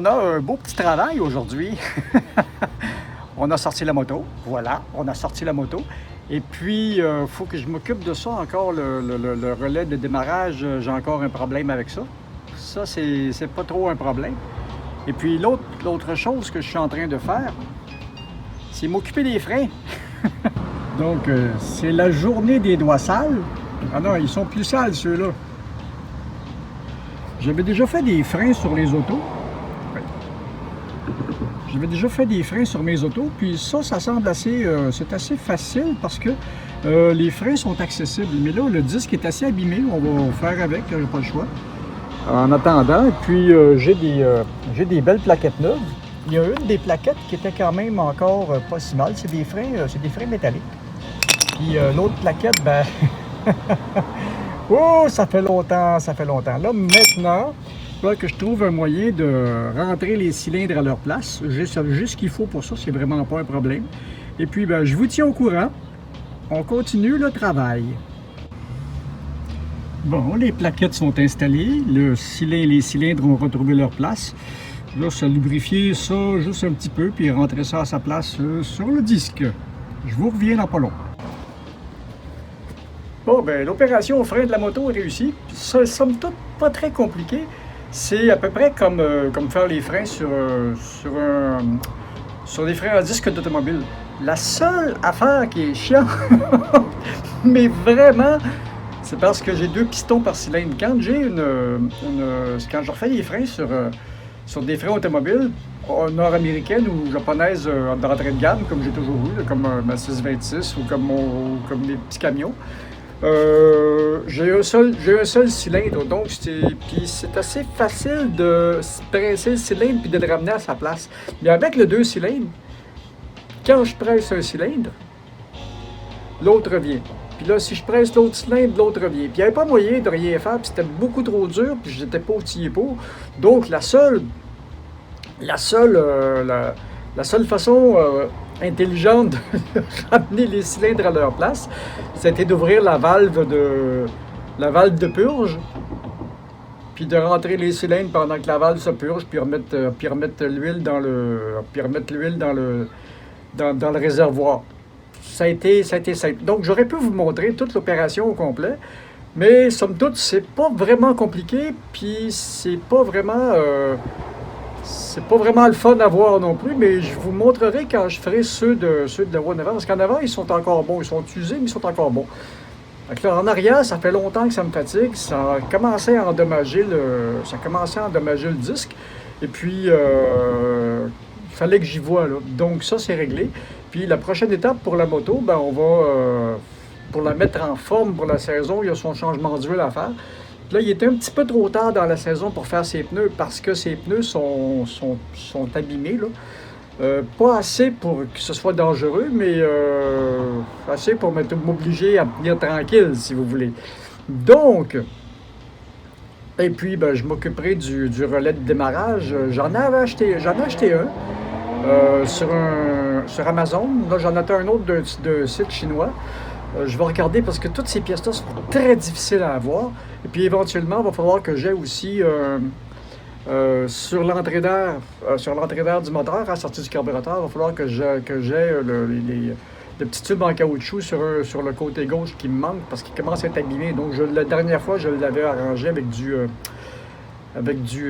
on a un beau petit travail aujourd'hui. On a sorti la moto, voilà, on a sorti la moto. Et puis, il faut que je m'occupe de ça encore, le relais de démarrage, j'ai encore un problème avec ça. Ça, c'est pas trop un problème. Et puis, l'autre chose que je suis en train de faire, c'est m'occuper des freins. Donc, c'est la journée des doigts sales. Ah non, ils sont plus sales, ceux-là. J'avais déjà fait des freins sur les autos. J'avais déjà fait des freins sur mes autos, puis ça semble assez, c'est assez facile parce que les freins sont accessibles. Mais là, le disque est assez abîmé, on va faire avec, j'ai pas le choix. En attendant, et puis j'ai des belles plaquettes neuves. Il y a une des plaquettes qui était quand même encore pas si mal. C'est des freins métalliques. Puis l'autre plaquette, ben... oh, ça fait longtemps, ça fait longtemps. Là, maintenant, il faut que je trouve un moyen de rentrer les cylindres à leur place. J'ai juste ce qu'il faut pour ça, c'est vraiment pas un problème. Et puis, ben, je vous tiens au courant. On continue le travail. Bon, les plaquettes sont installées. Les cylindres ont retrouvé leur place. Là, ça lubrifier ça juste un petit peu, puis rentrer ça à sa place sur le disque. Je vous reviens dans pas long. Bon, ben l'opération frein de la moto est réussie. Ça, somme toute, pas très compliqué. C'est à peu près comme faire les freins sur des freins à disque d'automobile. La seule affaire qui est chiante, mais vraiment, c'est parce que j'ai 2 pistons par cylindre. Quand quand je refais les freins sur des freins automobiles, nord-américaines ou japonaises d'entrée de gamme, comme j'ai toujours eu, comme ma 626 ou comme mes petits camions, j'ai un seul cylindre, donc c'est assez facile de presser le cylindre puis de le ramener à sa place. Mais avec le 2 cylindres, quand je presse un cylindre, l'autre revient. Puis là, si je presse l'autre cylindre, l'autre revient. Puis il n'y avait pas moyen de rien faire, puis c'était beaucoup trop dur, puis je n'étais pas outillé pour. Donc la seule façon intelligente de ramener les cylindres à leur place, c'était d'ouvrir la valve de purge, puis de rentrer les cylindres pendant que la valve se purge, puis remettre l'huile dans le réservoir. Ça a été simple. Donc j'aurais pu vous montrer toute l'opération au complet, mais somme toute, c'est pas vraiment compliqué, puis c'est pas vraiment le fun à voir non plus, mais je vous montrerai quand je ferai ceux de la voie en avant, parce qu'en avant, ils sont encore bons. Ils sont usés, mais ils sont encore bons. Donc là, en arrière, ça fait longtemps que ça me fatigue. Ça a commencé à endommager le disque. Et puis, il fallait que j'y voie, là. Donc ça, c'est réglé. Puis la prochaine étape pour la moto, ben, on va, pour la mettre en forme pour la saison, il y a son changement d'huile à faire. Là, il était un petit peu trop tard dans la saison pour faire ses pneus parce que ses pneus sont abîmés, là. Pas assez pour que ce soit dangereux, mais assez pour m'obliger à tenir tranquille, si vous voulez. Donc, et puis, ben, je m'occuperai du relais de démarrage. J'en ai acheté un sur Amazon. Là, j'en attends un autre d'un site chinois. Je vais regarder parce que toutes ces pièces-là sont très difficiles à avoir. Et puis éventuellement, il va falloir que j'aie aussi sur l'entrée d'air du moteur, à la sortie du carburateur, il va falloir que j'aie le petit tube en caoutchouc sur le côté gauche qui me manque parce qu'il commence à être abîmé. Donc la dernière fois, je l'avais arrangé avec du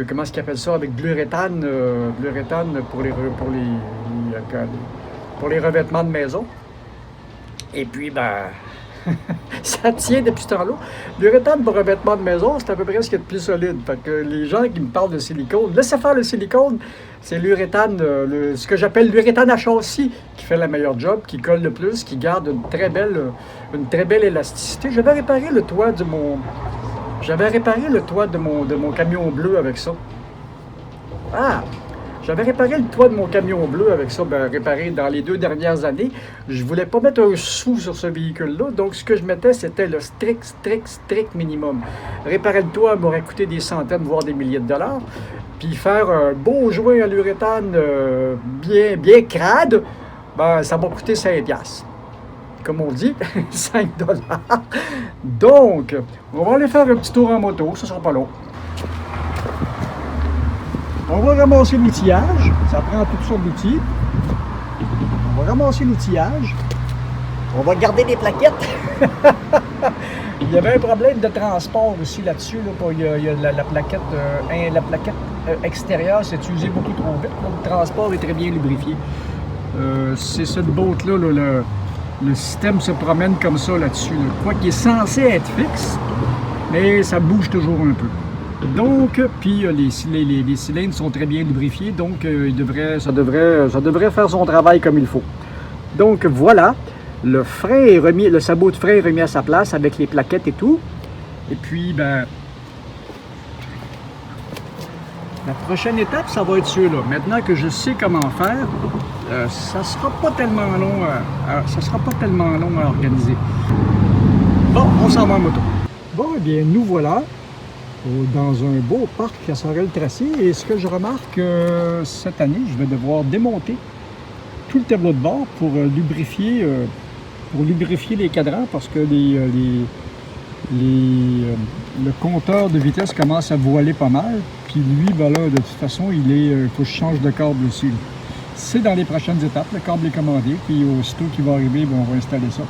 comment est-ce qu'ils appellent ça, avec de l'uréthane pour les revêtements de maison. Et puis, ben, ça tient depuis ce temps-là. L'uréthane pour revêtement de maison, c'est à peu près ce qu'il y a de plus solide. Fait que les gens qui me parlent de silicone, laissez faire le silicone, c'est l'uréthane, ce que j'appelle l'uréthane à châssis, qui fait la meilleure job, qui colle le plus, qui garde une très belle élasticité. J'avais réparé le toit de mon camion bleu avec ça. Ah! J'avais réparé le toit de mon camion bleu avec ça, réparé dans les 2 dernières années. Je voulais pas mettre un sou sur ce véhicule-là, donc ce que je mettais, c'était le strict minimum. Réparer le toit m'aurait coûté des centaines, voire des milliers de dollars. Puis faire un beau joint à l'uréthane bien crade, ben, ça m'a coûté 5$. Comme on dit, 5$. Donc, on va aller faire un petit tour en moto, ça sera pas long. On va ramasser l'outillage. Ça prend toutes sortes d'outils. On va ramasser l'outillage. On va garder les plaquettes. Il y avait un problème de transport aussi là-dessus. Là, il y a la plaquette, extérieure s'est usée beaucoup trop vite. Là, le transport est très bien lubrifié. C'est cette boat-là, le système se promène comme ça là-dessus. Là. Quoi qu'il est censé être fixe, mais ça bouge toujours un peu. Donc, puis les cylindres sont très bien lubrifiés, donc ça devrait faire son travail comme il faut. Donc voilà, le sabot de frein est remis à sa place avec les plaquettes et tout. Et puis, ben, la prochaine étape, ça va être ceux-là. Maintenant que je sais comment faire, ça sera pas tellement long à organiser. Bon, on s'en va en moto. Bon, eh bien, nous voilà dans un beau parc à Sorel-Tracy. Et ce que je remarque cette année, je vais devoir démonter tout le tableau de bord pour lubrifier les cadrans parce que le compteur de vitesse commence à voiler pas mal. Puis lui, ben là, de toute façon, il faut que je change de câble aussi. C'est dans les prochaines étapes. Le câble est commandé. Puis aussitôt qu'il va arriver, ben, on va installer ça.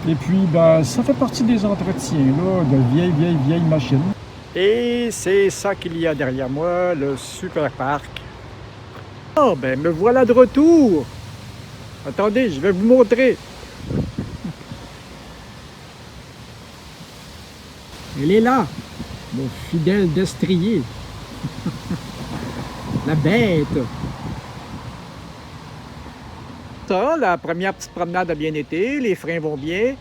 Et puis, ben, ça fait partie des entretiens là, de vieilles machines. Et c'est ça qu'il y a derrière moi, le super parc. Oh, ben me voilà de retour. Attendez, je vais vous montrer. Elle est là, mon fidèle destrier. La bête. Ça, la première petite promenade a bien été, les freins vont bien.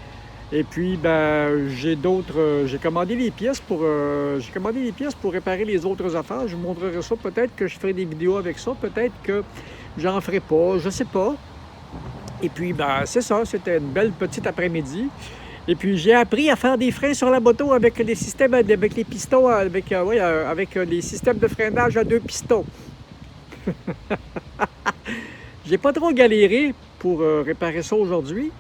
Et puis, ben, j'ai commandé les pièces pour réparer les autres affaires. Je vous montrerai ça. Peut-être que je ferai des vidéos avec ça. Peut-être que j'en ferai pas. Je sais pas. Et puis, ben, c'est ça. C'était une belle petite après-midi. Et puis, j'ai appris à faire des freins sur la moto avec les systèmes, avec les pistons, avec les systèmes de freinage à 2 pistons. J'ai pas trop galéré pour réparer ça aujourd'hui.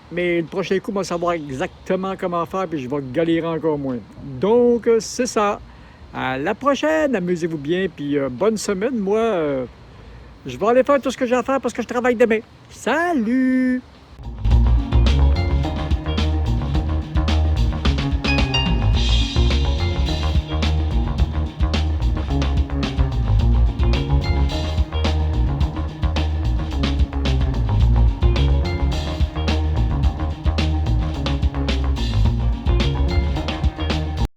Mais le prochain coup, on va savoir exactement comment faire, puis je vais galérer encore moins. Donc, c'est ça. À la prochaine, amusez-vous bien, puis bonne semaine. Moi, je vais aller faire tout ce que j'ai à faire parce que je travaille demain. Salut!